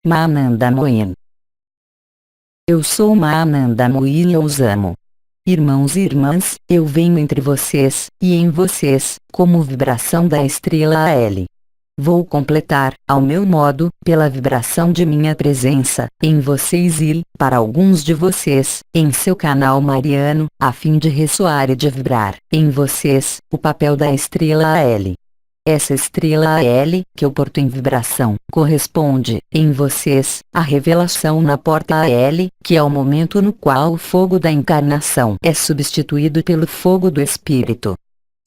Mahananda Mohin. Eu sou Mahananda Mohin e eu os amo. Irmãos e irmãs, eu venho entre vocês, e em vocês, como vibração da estrela AL. Vou completar, ao meu modo, pela vibração de minha presença, em vocês e, para alguns de vocês, em seu canal mariano, a fim de ressoar e de vibrar, em vocês, o papel da estrela AL. Essa estrela AL, que eu porto em vibração, corresponde, em vocês, à revelação na porta AL, que é o momento no qual o fogo da encarnação é substituído pelo fogo do espírito.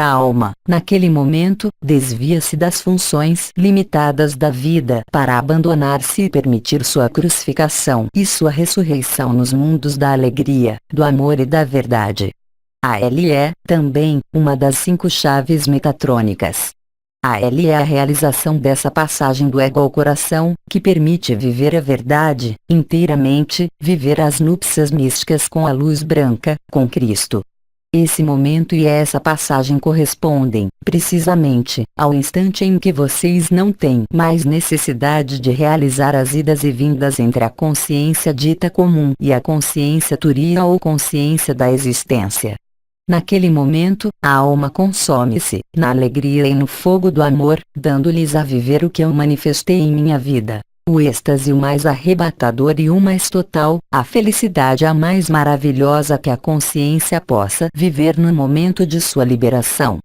A alma, naquele momento, desvia-se das funções limitadas da vida para abandonar-se e permitir sua crucificação e sua ressurreição nos mundos da alegria, do amor e da verdade. A L é, também, uma das 5 chaves metatrônicas. A L é a realização dessa passagem do ego ao coração, que permite viver a verdade, inteiramente, viver as núpcias místicas com a luz branca, com Cristo. Esse momento e essa passagem correspondem, precisamente, ao instante em que vocês não têm mais necessidade de realizar as idas e vindas entre a consciência dita comum e a consciência turiya ou consciência da existência. Naquele momento, a alma consome-se, na alegria e no fogo do amor, dando-lhes a viver o que eu manifestei em minha vida. O êxtase o mais arrebatador e o mais total, a felicidade a mais maravilhosa que a consciência possa viver no momento de sua liberação.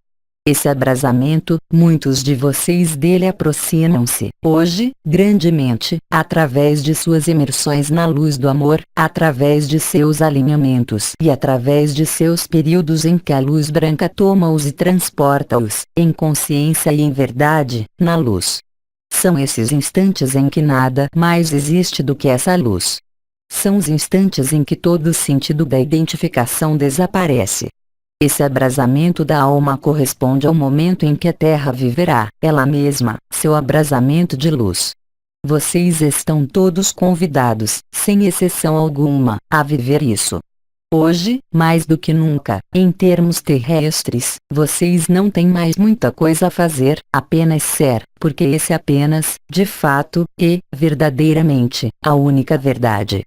Esse abrasamento, muitos de vocês dele aproximam-se, hoje, grandemente, através de suas imersões na luz do amor, através de seus alinhamentos e através de seus períodos em que a luz branca toma-os e transporta-os, em consciência e em verdade, na luz. São esses instantes em que nada mais existe do que essa luz. São os instantes em que todo o sentido da identificação desaparece. Esse abrasamento da alma corresponde ao momento em que a Terra viverá, ela mesma, seu abrasamento de luz. Vocês estão todos convidados, sem exceção alguma, a viver isso. Hoje, mais do que nunca, em termos terrestres, vocês não têm mais muita coisa a fazer, apenas ser, porque esse é apenas, de fato, e, verdadeiramente, a única verdade.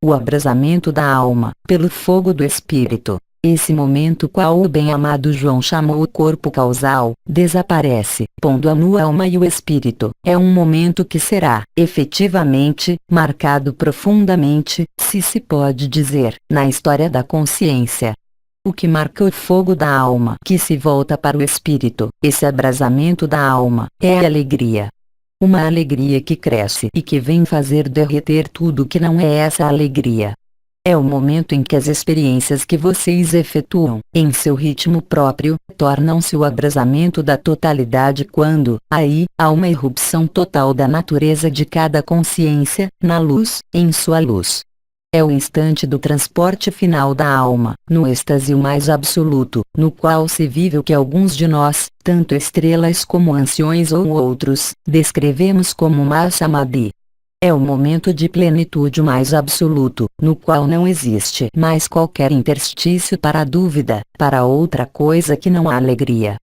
O abrasamento da alma, pelo fogo do espírito. Esse momento qual o bem-amado João chamou o corpo causal, desaparece, pondo a nu alma e o espírito. É um momento que será, efetivamente, marcado profundamente, se pode dizer, na história da consciência. O que marca o fogo da alma que se volta para o espírito, esse abrasamento da alma, é a alegria. Uma alegria que cresce e que vem fazer derreter tudo que não é essa alegria. É o momento em que as experiências que vocês efetuam, em seu ritmo próprio, tornam-se o abrasamento da totalidade quando, aí, há uma irrupção total da natureza de cada consciência, na luz, em sua luz. É o instante do transporte final da alma, no êxtase o mais absoluto, no qual se vive o que alguns de nós, tanto estrelas como anciões ou outros, descrevemos como Mahasamadhi. É o momento de plenitude mais absoluto, no qual não existe mais qualquer interstício para a dúvida, para outra coisa que não a alegria.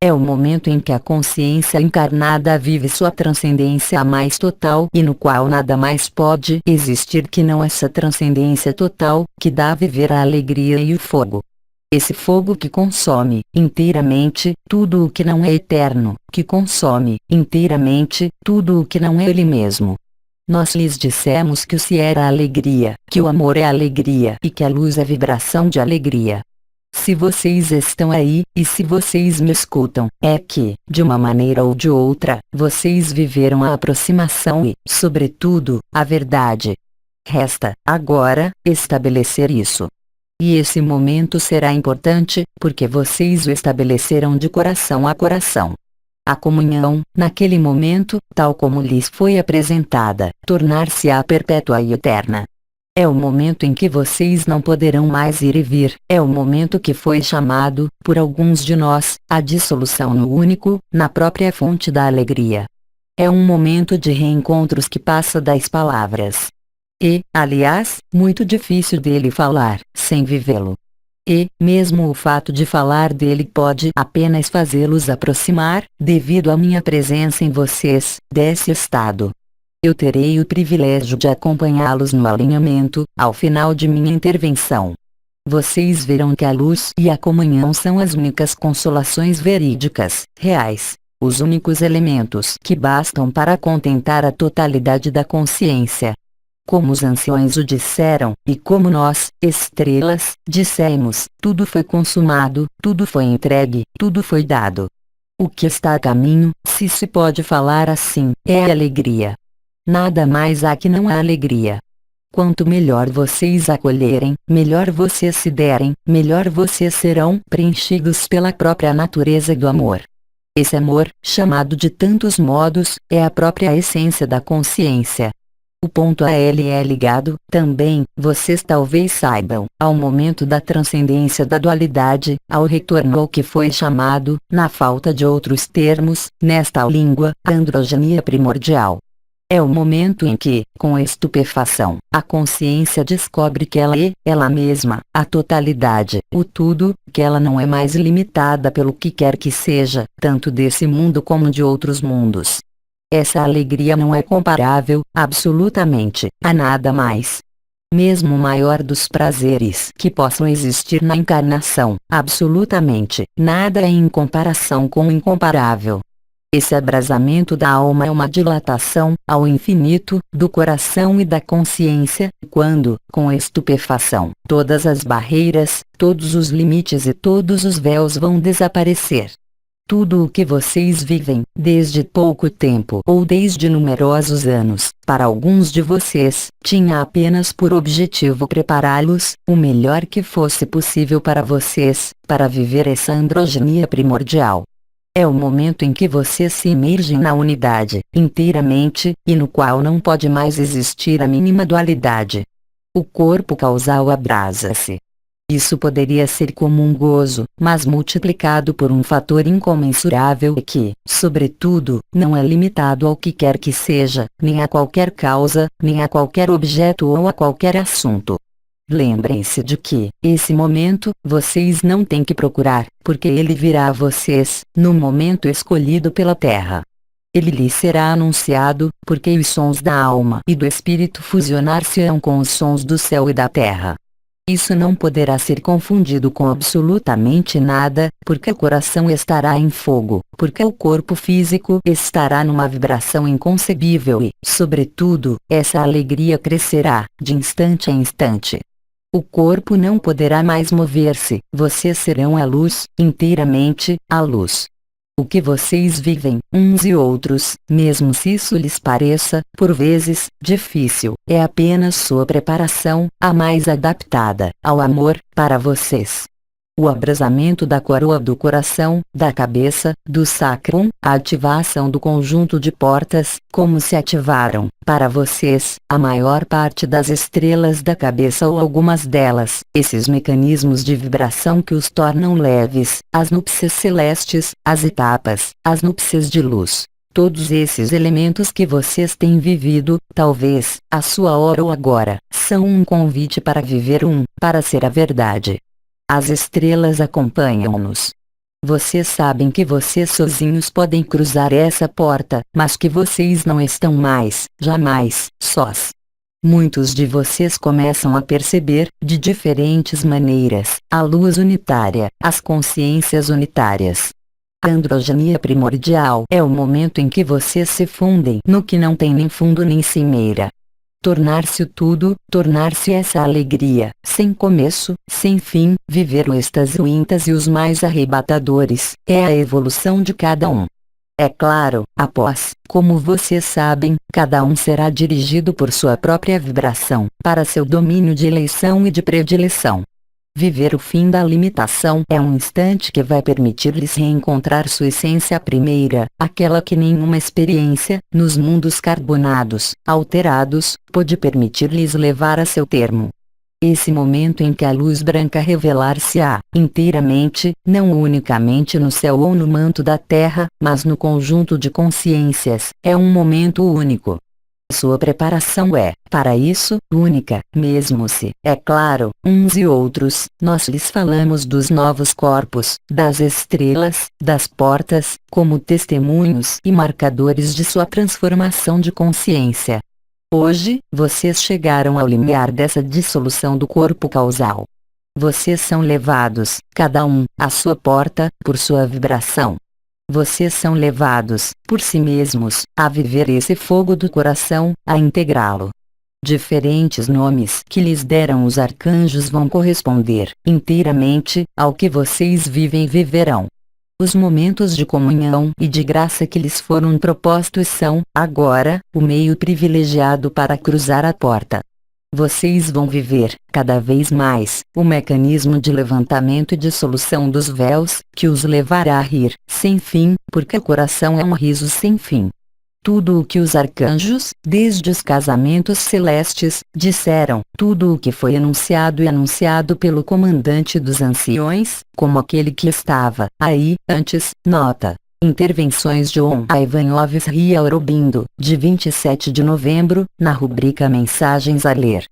É o momento em que a consciência encarnada vive sua transcendência a mais total e no qual nada mais pode existir que não essa transcendência total, que dá a viver a alegria e o fogo. Esse fogo que consome, inteiramente, tudo o que não é eterno, que consome, inteiramente, tudo o que não é ele mesmo. Nós lhes dissemos que o si era a alegria, que o amor é a alegria e que a luz é vibração de alegria. Se vocês estão aí, e se vocês me escutam, é que, de uma maneira ou de outra, vocês viveram a aproximação e, sobretudo, a verdade. Resta, agora, estabelecer isso. E esse momento será importante, porque vocês o estabeleceram de coração a coração. A comunhão, naquele momento, tal como lhes foi apresentada, tornar-se-á perpétua e eterna. É o momento em que vocês não poderão mais ir e vir, é o momento que foi chamado, por alguns de nós, a dissolução no único, na própria fonte da alegria. É um momento de reencontros que passa das palavras. E, aliás, muito difícil dele falar, sem vivê-lo. E, mesmo o fato de falar dele pode apenas fazê-los aproximar, devido à minha presença em vocês, desse estado. Eu terei o privilégio de acompanhá-los no alinhamento, ao final de minha intervenção. Vocês verão que a luz e a comunhão são as únicas consolações verídicas, reais, os únicos elementos que bastam para contentar a totalidade da consciência. Como os anciões o disseram, e como nós, estrelas, dissemos, tudo foi consumado, tudo foi entregue, tudo foi dado. O que está a caminho, se pode falar assim, é a alegria. Nada mais há que não há alegria. Quanto melhor vocês acolherem, melhor vocês se derem, melhor vocês serão preenchidos pela própria natureza do amor. Esse amor, chamado de tantos modos, é a própria essência da consciência. O ponto a ele é ligado, também, vocês talvez saibam, ao momento da transcendência da dualidade, ao retorno ao que foi chamado, na falta de outros termos, nesta língua, androgenia primordial. É o momento em que, com estupefação, a consciência descobre que ela é, ela mesma, a totalidade, o tudo, que ela não é mais limitada pelo que quer que seja, tanto desse mundo como de outros mundos. Essa alegria não é comparável, absolutamente, a nada mais. Mesmo o maior dos prazeres que possam existir na encarnação, absolutamente, nada é em comparação com o incomparável. Esse abrasamento da alma é uma dilatação, ao infinito, do coração e da consciência, quando, com estupefação, todas as barreiras, todos os limites e todos os véus vão desaparecer. Tudo o que vocês vivem, desde pouco tempo ou desde numerosos anos, para alguns de vocês, tinha apenas por objetivo prepará-los, o melhor que fosse possível para vocês, para viver essa androgenia primordial. É o momento em que vocês se imergem na unidade, inteiramente, e no qual não pode mais existir a mínima dualidade. O corpo causal abrasa-se. Isso poderia ser como um gozo, mas multiplicado por um fator incomensurável e que, sobretudo, não é limitado ao que quer que seja, nem a qualquer causa, nem a qualquer objeto ou a qualquer assunto. Lembrem-se de que, esse momento, vocês não têm que procurar, porque ele virá a vocês, no momento escolhido pela Terra. Ele lhes será anunciado, porque os sons da alma e do espírito fusionar-se-ão com os sons do céu e da terra. Isso não poderá ser confundido com absolutamente nada, porque o coração estará em fogo, porque o corpo físico estará numa vibração inconcebível e, sobretudo, essa alegria crescerá, de instante a instante. O corpo não poderá mais mover-se, vocês serão a luz, inteiramente, a luz. O que vocês vivem, uns e outros, mesmo se isso lhes pareça, por vezes, difícil, é apenas sua preparação, a mais adaptada, ao amor, para vocês. O abrasamento da coroa do coração, da cabeça, do sacrum, a ativação do conjunto de portas, como se ativaram, para vocês, a maior parte das estrelas da cabeça ou algumas delas, esses mecanismos de vibração que os tornam leves, as núpcias celestes, as etapas, as núpcias de luz. Todos esses elementos que vocês têm vivido, talvez, a sua hora ou agora, são um convite para viver para ser a verdade. As estrelas acompanham-nos. Vocês sabem que vocês sozinhos podem cruzar essa porta, mas que vocês não estão mais, jamais, sós. Muitos de vocês começam a perceber, de diferentes maneiras, a luz unitária, as consciências unitárias. A androgenia primordial é o momento em que vocês se fundem no que não tem nem fundo nem cimeira. Tornar-se o tudo, tornar-se essa alegria, sem começo, sem fim, viver o êxtase o êxtase os mais arrebatadores, é a evolução de cada um. É claro, após, como vocês sabem, cada um será dirigido por sua própria vibração, para seu domínio de eleição e de predileção. Viver o fim da limitação é um instante que vai permitir-lhes reencontrar sua essência primeira, aquela que nenhuma experiência, nos mundos carbonados, alterados, pôde permitir-lhes levar a seu termo. Esse momento em que a luz branca revelar-se-á, inteiramente, não unicamente no céu ou no manto da terra, mas no conjunto de consciências, é um momento único. Sua preparação é, para isso, única, mesmo se, é claro, uns e outros, nós lhes falamos dos novos corpos, das estrelas, das portas, como testemunhos e marcadores de sua transformação de consciência. Hoje, vocês chegaram ao limiar dessa dissolução do corpo causal. Vocês são levados, cada um, à sua porta, por sua vibração. Vocês são levados, por si mesmos, a viver esse fogo do coração, a integrá-lo. Diferentes nomes que lhes deram os arcanjos vão corresponder, inteiramente, ao que vocês vivem e viverão. Os momentos de comunhão e de graça que lhes foram propostos são, agora, o meio privilegiado para cruzar a porta. Vocês vão viver, cada vez mais, o mecanismo de levantamento e dissolução dos véus, que os levará a rir, sem fim, porque o coração é um riso sem fim. Tudo o que os arcanjos, desde os casamentos celestes, disseram, tudo o que foi anunciado e anunciado pelo comandante dos anciões, como aquele que estava aí, antes, nota. Intervenções de Om Ivanov Sri Aurobindo, de 27 de novembro, na rubrica Mensagens a Ler.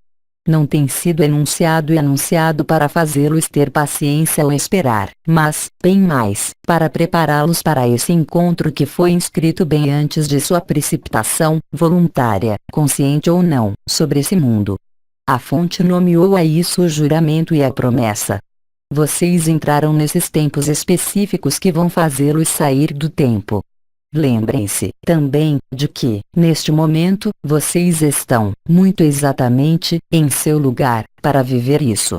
Não tem sido enunciado e anunciado para fazê-los ter paciência ou esperar, mas, bem mais, para prepará-los para esse encontro que foi inscrito bem antes de sua precipitação, voluntária, consciente ou não, sobre esse mundo. A fonte nomeou a isso o juramento e a promessa. Vocês entraram nesses tempos específicos que vão fazê-los sair do tempo. Lembrem-se, também, de que, neste momento, vocês estão, muito exatamente, em seu lugar, para viver isso.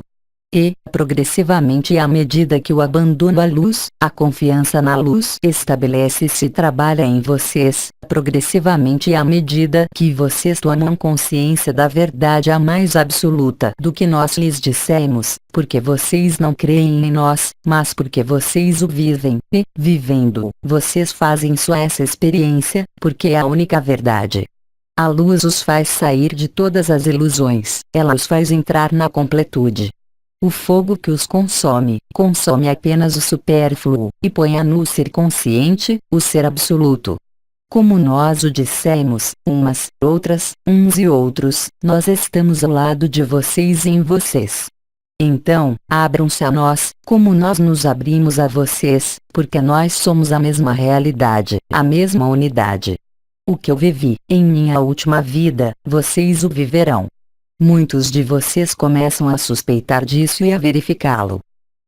E, progressivamente e à medida que o abandono à luz, a confiança na luz estabelece-se e trabalha em vocês, progressivamente e à medida que vocês tomam consciência da verdade a mais absoluta do que nós lhes dissemos, porque vocês não creem em nós, mas porque vocês o vivem, e, vivendo-o, vocês fazem só essa experiência, porque é a única verdade. A luz os faz sair de todas as ilusões, ela os faz entrar na completude. O fogo que os consome, consome apenas o supérfluo, e põe a nu o ser consciente, o ser absoluto. Como nós o dissemos, umas, outras, uns e outros, nós estamos ao lado de vocês e em vocês. Então, abram-se a nós, como nós nos abrimos a vocês, porque nós somos a mesma realidade, a mesma unidade. O que eu vivi, em minha última vida, vocês o viverão. Muitos de vocês começam a suspeitar disso e a verificá-lo.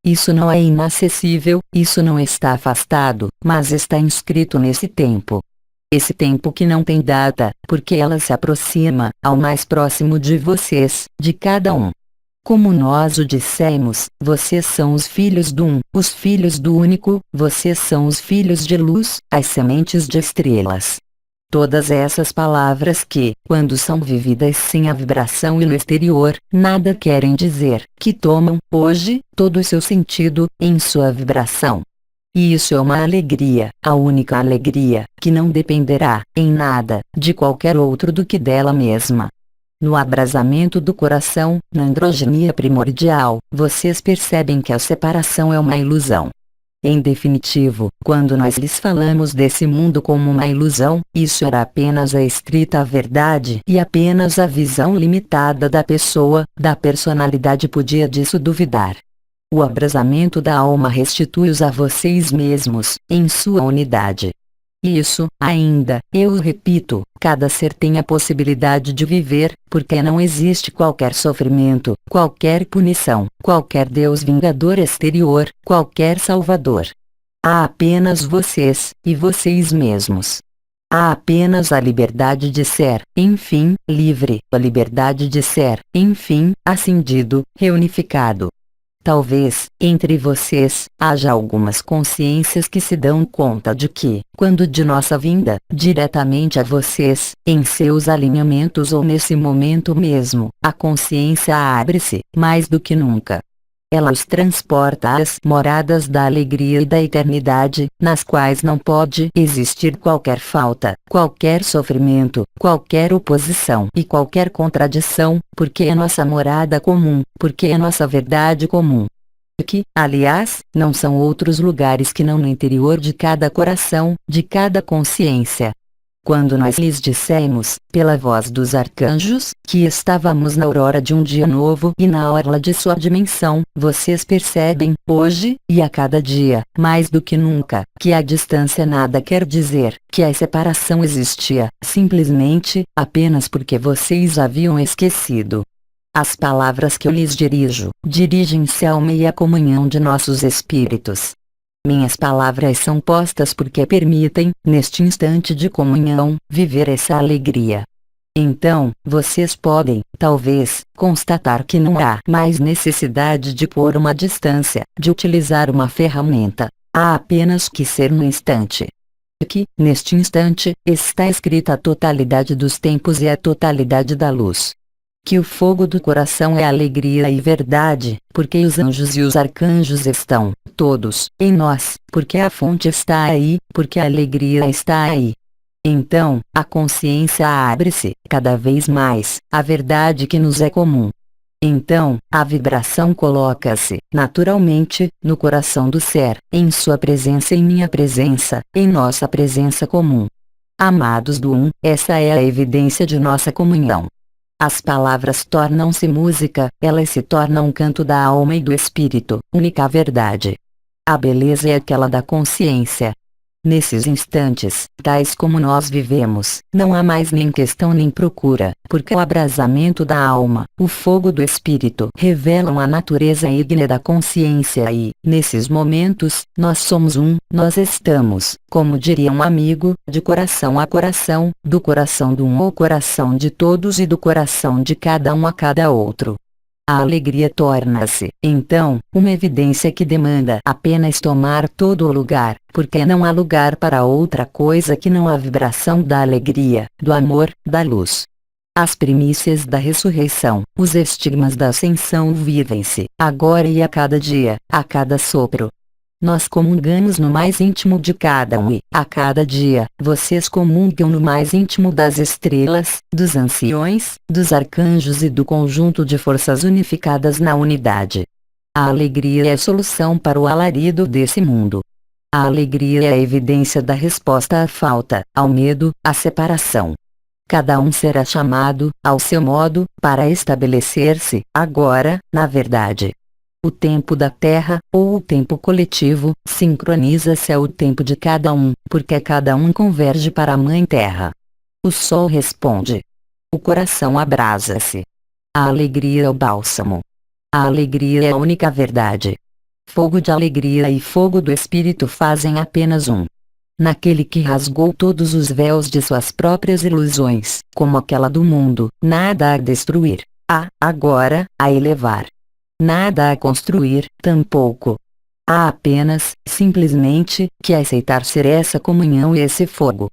Isso não é inacessível, isso não está afastado, mas está inscrito nesse tempo. Esse tempo que não tem data, porque ela se aproxima, ao mais próximo de vocês, de cada um. Como nós o dissemos, vocês são os filhos do Um, os filhos do Único, vocês são os filhos de luz, as sementes de estrelas. Todas essas palavras que, quando são vividas sem a vibração e no exterior, nada querem dizer, que tomam, hoje, todo o seu sentido, em sua vibração. E isso é uma alegria, a única alegria, que não dependerá, em nada, de qualquer outro do que dela mesma. No abrasamento do coração, na androgenia primordial, vocês percebem que a separação é uma ilusão. Em definitivo, quando nós lhes falamos desse mundo como uma ilusão, isso era apenas a estrita verdade e apenas a visão limitada da pessoa, da personalidade podia disso duvidar. O abrasamento da alma restitui-os a vocês mesmos, em sua unidade. Isso, ainda, eu repito, cada ser tem a possibilidade de viver, porque não existe qualquer sofrimento, qualquer punição, qualquer Deus vingador exterior, qualquer Salvador. Há apenas vocês, e vocês mesmos. Há apenas a liberdade de ser, enfim, livre, a liberdade de ser, enfim, ascendido, reunificado. Talvez, entre vocês, haja algumas consciências que se dão conta de que, quando de nossa vinda, diretamente a vocês, em seus alinhamentos ou nesse momento mesmo, a consciência abre-se, mais do que nunca. Ela os transporta às moradas da alegria e da eternidade, nas quais não pode existir qualquer falta, qualquer sofrimento, qualquer oposição e qualquer contradição, porque é nossa morada comum, porque é nossa verdade comum. Que, aliás, não são outros lugares que não no interior de cada coração, de cada consciência. Quando nós lhes dissemos, pela voz dos arcanjos, que estávamos na aurora de um dia novo e na orla de sua dimensão, vocês percebem, hoje, e a cada dia, mais do que nunca, que a distância nada quer dizer, que a separação existia, simplesmente, apenas porque vocês haviam esquecido. As palavras que eu lhes dirijo, dirigem-se ao meio e à comunhão de nossos espíritos. Minhas palavras são postas porque permitem, neste instante de comunhão, viver essa alegria. Então, vocês podem, talvez, constatar que não há mais necessidade de pôr uma distância, de utilizar uma ferramenta. Há apenas que ser no instante. Que, neste instante, está escrita a totalidade dos tempos e a totalidade da luz. Que o fogo do coração é alegria e verdade, porque os anjos e os arcanjos estão, todos, em nós, porque a fonte está aí, porque a alegria está aí. Então, a consciência abre-se, cada vez mais, à verdade que nos é comum. Então, a vibração coloca-se, naturalmente, no coração do ser, em sua presença e em minha presença, em nossa presença comum. Amados do Um, essa é a evidência de nossa comunhão. As palavras tornam-se música, elas se tornam um canto da alma e do espírito, única verdade. A beleza é aquela da consciência. Nesses instantes, tais como nós vivemos, não há mais nem questão nem procura, porque o abrasamento da alma, o fogo do espírito, revelam a natureza ígnea da consciência e, nesses momentos, nós somos um, nós estamos, como diria um amigo, de coração a coração, do coração do um ao coração de todos e do coração de cada um a cada outro. A alegria torna-se, então, uma evidência que demanda apenas tomar todo o lugar, porque não há lugar para outra coisa que não a vibração da alegria, do amor, da luz. As primícias da ressurreição, os estigmas da ascensão vivem-se, agora e a cada dia, a cada sopro. Nós comungamos no mais íntimo de cada um e, a cada dia, vocês comungam no mais íntimo das estrelas, dos anciões, dos arcanjos e do conjunto de forças unificadas na unidade. A alegria é a solução para o alarido desse mundo. A alegria é a evidência da resposta à falta, ao medo, à separação. Cada um será chamado, ao seu modo, para estabelecer-se, agora, na verdade. O tempo da Terra, ou o tempo coletivo, sincroniza-se ao tempo de cada um, porque cada um converge para a Mãe Terra. O Sol responde. O coração abrasa-se. A alegria é o bálsamo. A alegria é a única verdade. Fogo de alegria e fogo do Espírito fazem apenas um. Naquele que rasgou todos os véus de suas próprias ilusões, como aquela do mundo, nada a destruir, agora, a elevar. Nada a construir, tampouco. Há apenas, simplesmente, que aceitar ser essa comunhão e esse fogo.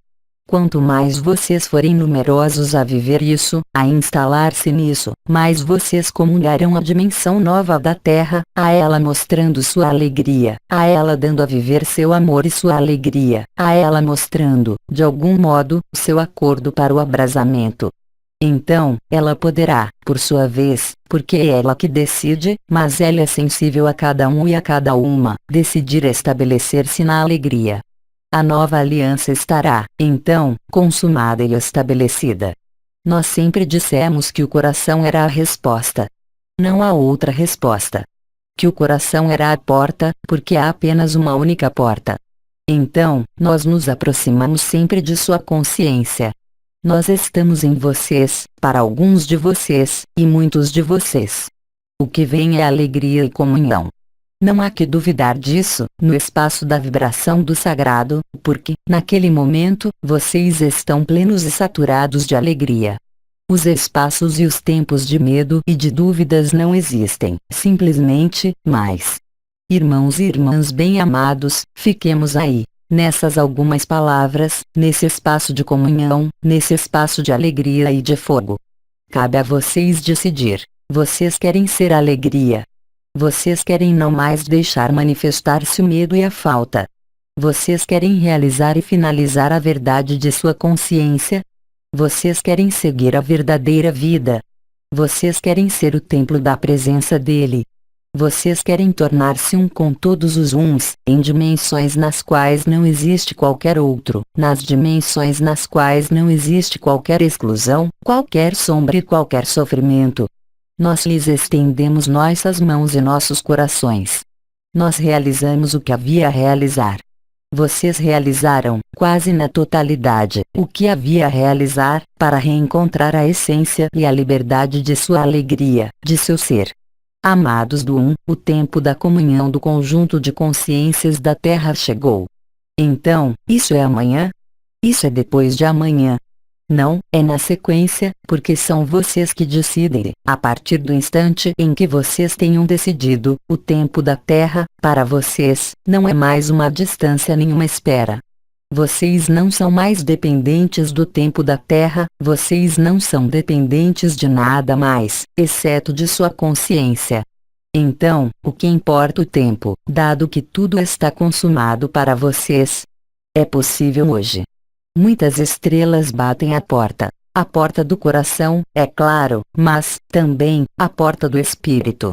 Quanto mais vocês forem numerosos a viver isso, a instalar-se nisso, mais vocês comungarão a dimensão nova da Terra, a ela mostrando sua alegria, a ela dando a viver seu amor e sua alegria, a ela mostrando, de algum modo, seu acordo para o abrasamento. Então, ela poderá, por sua vez, porque é ela que decide, mas ela é sensível a cada um e a cada uma, decidir estabelecer-se na alegria. A nova aliança estará, então, consumada e estabelecida. Nós sempre dissemos que o coração era a resposta. Não há outra resposta. Que o coração era a porta, porque há apenas uma única porta. Então, nós nos aproximamos sempre de sua consciência. Nós estamos em vocês, para alguns de vocês, e muitos de vocês. O que vem é alegria e comunhão. Não há que duvidar disso, no espaço da vibração do sagrado, porque, naquele momento, vocês estão plenos e saturados de alegria. Os espaços e os tempos de medo e de dúvidas não existem, simplesmente, mais. Irmãos e irmãs bem-amados, fiquemos aí. Nessas algumas palavras, nesse espaço de comunhão, nesse espaço de alegria e de fogo. Cabe a vocês decidir. Vocês querem ser alegria. Vocês querem não mais deixar manifestar-se o medo e a falta. Vocês querem realizar e finalizar a verdade de sua consciência. Vocês querem seguir a verdadeira vida. Vocês querem ser o templo da presença dele. Vocês querem tornar-se um com todos os uns, em dimensões nas quais não existe qualquer outro, nas dimensões nas quais não existe qualquer exclusão, qualquer sombra e qualquer sofrimento. Nós lhes estendemos nossas mãos e nossos corações. Nós realizamos o que havia a realizar. Vocês realizaram, quase na totalidade, o que havia a realizar, para reencontrar a essência e a liberdade de sua alegria, de seu ser. Amados do o tempo da comunhão do conjunto de consciências da Terra chegou. Então, isso é amanhã? Isso é depois de amanhã? Não, é na sequência, porque são vocês que decidem. A partir do instante em que vocês tenham decidido, o tempo da Terra, para vocês, não é mais uma distância nem uma espera. Vocês não são mais dependentes do tempo da Terra, vocês não são dependentes de nada mais, exceto de sua consciência. Então, o que importa o tempo, dado que tudo está consumado para vocês? É possível hoje. Muitas estrelas batem a porta do coração, é claro, mas, também, a porta do espírito.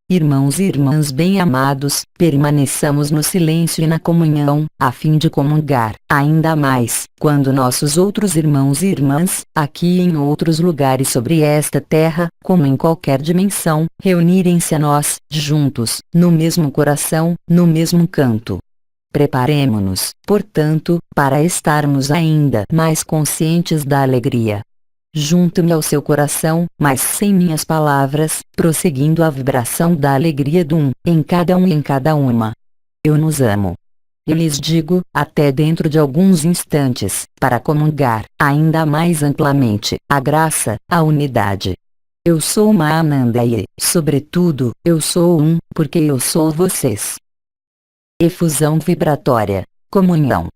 Irmãos e irmãs bem-amados, permaneçamos no silêncio e na comunhão, a fim de comungar, ainda mais, quando nossos outros irmãos e irmãs, aqui e em outros lugares sobre esta terra, como em qualquer dimensão, reunirem-se a nós, juntos, no mesmo coração, no mesmo canto. Preparemo-nos, portanto, para estarmos ainda mais conscientes da alegria. Junto-me ao seu coração, mas sem minhas palavras, prosseguindo a vibração da alegria do em cada um e em cada uma. Eu nos amo. Eu lhes digo, até dentro de alguns instantes, para comungar, ainda mais amplamente, a graça, a unidade. Eu sou uma Ananda e, sobretudo, eu sou porque eu sou vocês. Efusão vibratória. Comunhão.